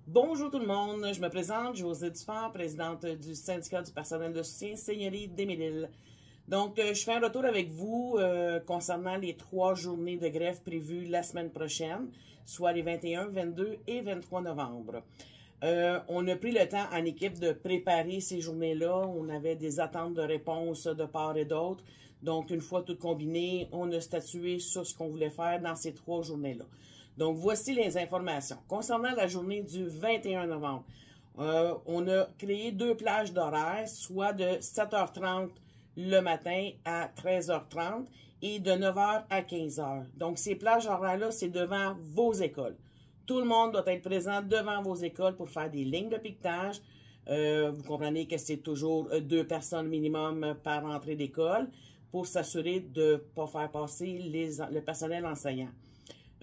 Bonjour tout le monde, je me présente, Josée Dufort, présidente du syndicat du personnel de soutien Seigneurie d'Émile-Île. Donc, je fais un retour avec vous concernant les 3 journées de grève prévues la semaine prochaine, soit les 21, 22 et 23 novembre. On a pris le temps en équipe de préparer ces journées-là. On avait des attentes de réponse de part et d'autre. Donc, une fois tout combiné, on a statué sur ce qu'on voulait faire dans ces 3 journées-là. Donc, voici les informations. Concernant la journée du 21 novembre, on a créé 2 plages d'horaires, soit de 7h30 le matin à 13h30 et de 9h à 15h. Donc, ces plages horaires-là, c'est devant vos écoles. Tout le monde doit être présent devant vos écoles pour faire des lignes de piquetage. Vous comprenez que c'est toujours 2 personnes minimum par entrée d'école pour s'assurer de ne pas faire passer le personnel enseignant.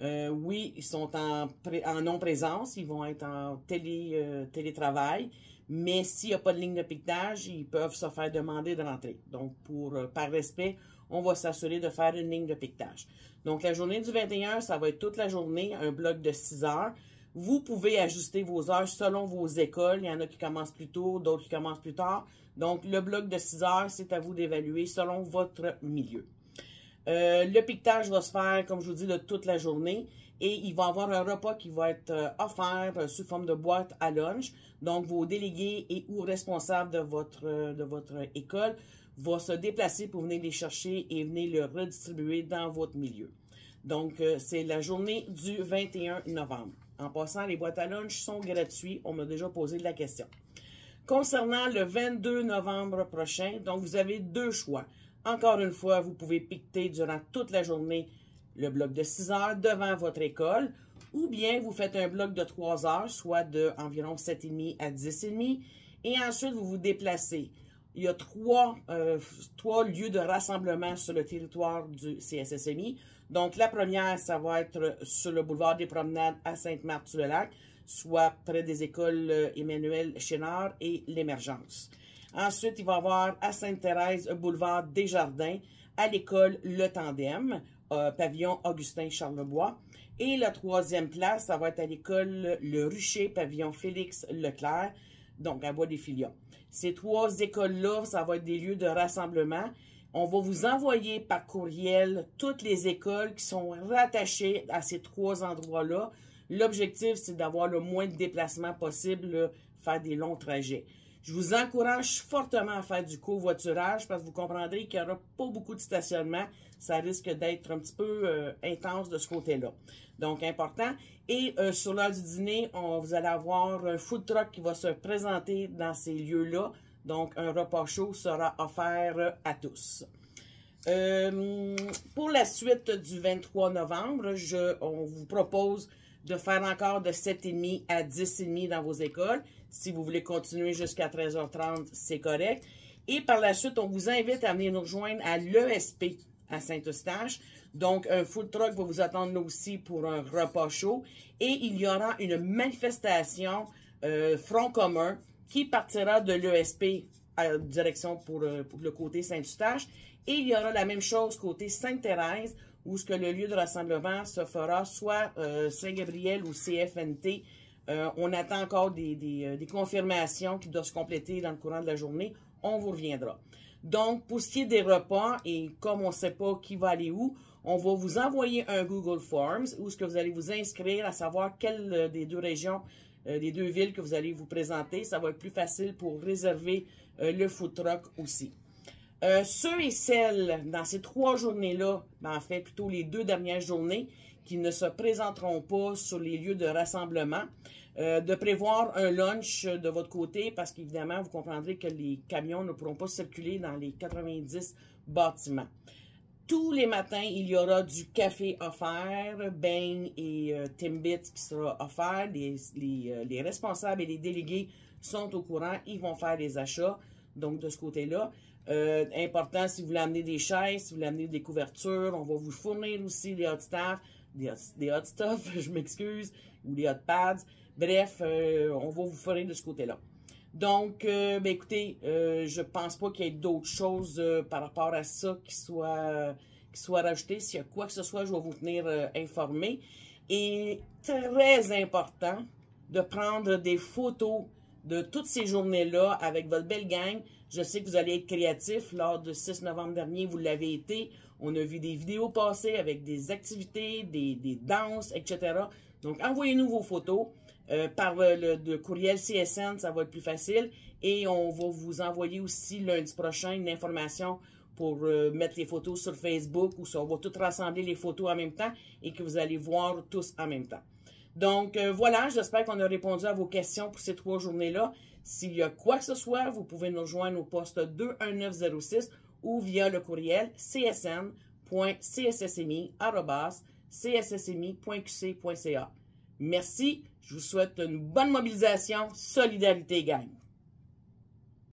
Oui, ils sont en non-présence, ils vont être en télétravail, mais s'il n'y a pas de ligne de piquetage, ils peuvent se faire demander de rentrer. Donc, par respect, on va s'assurer de faire une ligne de piquetage. Donc, la journée du 21, ça va être toute la journée, un bloc de 6 heures. Vous pouvez ajuster vos heures selon vos écoles. Il y en a qui commencent plus tôt, d'autres qui commencent plus tard. Donc, le bloc de 6 heures, c'est à vous d'évaluer selon votre milieu. Le piquetage va se faire, comme je vous dis, de toute la journée et il va y avoir un repas qui va être offert sous forme de boîte à lunch. Donc, vos délégués et ou responsables de votre école vont se déplacer pour venir les chercher et venir le redistribuer dans votre milieu. Donc, c'est la journée du 21 novembre. En passant, les boîtes à lunch sont gratuites. On m'a déjà posé la question. Concernant le 22 novembre prochain, donc vous avez 2 choix. Encore une fois, vous pouvez piqueter durant toute la journée le bloc de 6 heures devant votre école ou bien vous faites un bloc de 3 heures, soit de environ 7h30 à 10h30 et ensuite vous vous déplacez. Il y a 3 lieux de rassemblement sur le territoire du CSSMI. Donc, la première, ça va être sur le boulevard des Promenades à Sainte-Marthe-sur-le-Lac, soit près des écoles Emmanuel Chénard et l'Émergence. Ensuite, il va y avoir à Sainte-Thérèse, boulevard Desjardins, à l'école Le Tandem, pavillon Augustin-Charlebois. Et la 3e place, ça va être à l'école Le Rucher, pavillon Félix-Leclerc, donc à Bois-des-Filions. Ces 3 écoles-là, ça va être des lieux de rassemblement. On va vous envoyer par courriel toutes les écoles qui sont rattachées à ces 3 endroits-là. L'objectif, c'est d'avoir le moins de déplacements possible, faire des longs trajets. Je vous encourage fortement à faire du covoiturage parce que vous comprendrez qu'il n'y aura pas beaucoup de stationnement. Ça risque d'être un petit peu intense de ce côté-là. Donc, important. Et sur l'heure du dîner, vous allez avoir un food truck qui va se présenter dans ces lieux-là. Donc, un repas chaud sera offert à tous. Pour la suite du 23 novembre, on vous propose de faire encore de 7h30 à 10h30 dans vos écoles. Si vous voulez continuer jusqu'à 13h30, c'est correct. Et par la suite, on vous invite à venir nous rejoindre à l'ESP à Saint-Eustache. Donc, un food truck va vous attendre là aussi pour un repas chaud. Et il y aura une manifestation Front commun qui partira de l'ESP à direction pour le côté Saint-Eustache. Et il y aura la même chose côté Sainte-Thérèse, où ce que le lieu de rassemblement se fera soit Saint-Gabriel ou CFNT. On attend encore des confirmations qui doivent se compléter dans le courant de la journée. On vous reviendra. Donc, pour ce qui est des repas, et comme on ne sait pas qui va aller où, on va vous envoyer un Google Forms où ce que vous allez vous inscrire à savoir quelle des 2 régions, des 2 villes que vous allez vous présenter. Ça va être plus facile pour réserver le food truck aussi. Ceux et celles, dans ces 3 journées-là, en fait, plutôt les 2 dernières journées, qui ne se présenteront pas sur les lieux de rassemblement, de prévoir un lunch de votre côté, parce qu'évidemment, vous comprendrez que les camions ne pourront pas circuler dans les 90 bâtiments. Tous les matins, il y aura du café offert, beignes et Timbits qui sera offert. Les responsables et les délégués sont au courant, ils vont faire les achats, donc de ce côté-là. Important, si vous voulez amener des chaises, si vous voulez amener des couvertures, on va vous fournir aussi des hot staff, des hot stuff, je m'excuse, ou des hot pads. Bref, on va vous fournir de ce côté-là. Donc, écoutez, je pense pas qu'il y ait d'autres choses par rapport à ça qui soient rajoutées. S'il y a quoi que ce soit, je vais vous tenir informé. Et très important, de prendre des photos de toutes ces journées-là avec votre belle gang. Je sais que vous allez être créatifs. Lors du 6 novembre dernier, vous l'avez été. On a vu des vidéos passer avec des activités, des danses, etc. Donc, envoyez-nous vos photos par le courriel CSN, ça va être plus facile. Et on va vous envoyer aussi lundi prochain une information pour mettre les photos sur Facebook ou on va tout rassembler les photos en même temps et que vous allez voir tous en même temps. Donc, voilà, j'espère qu'on a répondu à vos questions pour ces 3 journées-là. S'il y a quoi que ce soit, vous pouvez nous rejoindre au poste 21906 ou via le courriel csn.cssmi@cssmi.qc.ca. Merci, je vous souhaite une bonne mobilisation. Solidarité, gang!